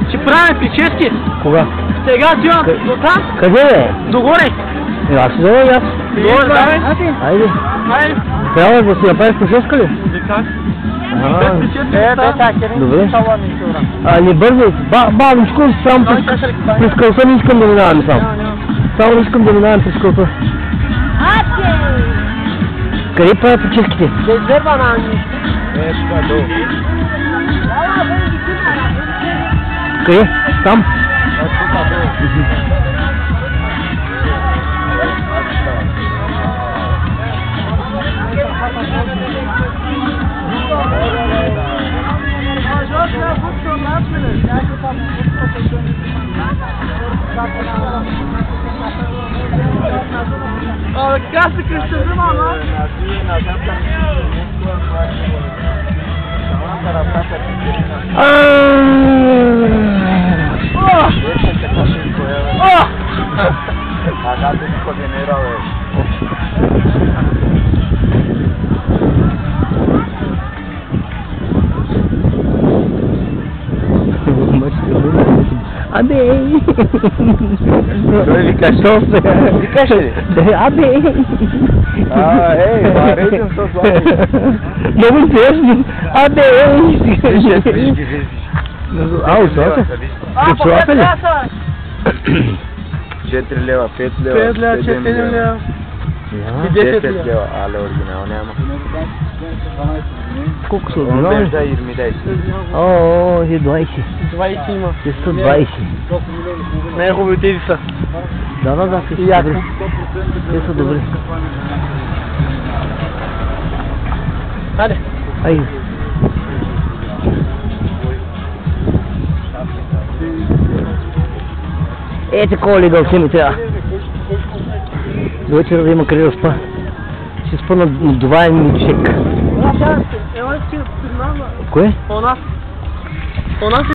Ще правим прически. Кога? Сега отивам до там. Къде бе? Догоре. Аз ще дойда и аз. Догоре, давай. Айде. Хайде. Трябва да си направиш прическа ли? Как? Добре. Не бързай. Бабичко, само през кълса не искам да минаваме само. Само не искам да минаваме през кълса. Къде правят прическите? Къде? Там? Как се кръща, мама? Абе! Той викаш? Викаш ли? Абе! Рейден с лапи. Много интересно! Абе! Услака? Услака ли? 4 лева, 5 лева, 5 лева, 4 лева. 10 лева, але оригинал няма. Колко са оригинал? оригинали? За 20. О, 20. 20 има. Те са 20. Най-хубави тези са. Да, те са добри. Те са добри. Хайде. Айде. Ето коли гълци ми трябва. До вечера да има къде да спа. Ще спа на доваен чек. Ела си признава. Кое? По нас.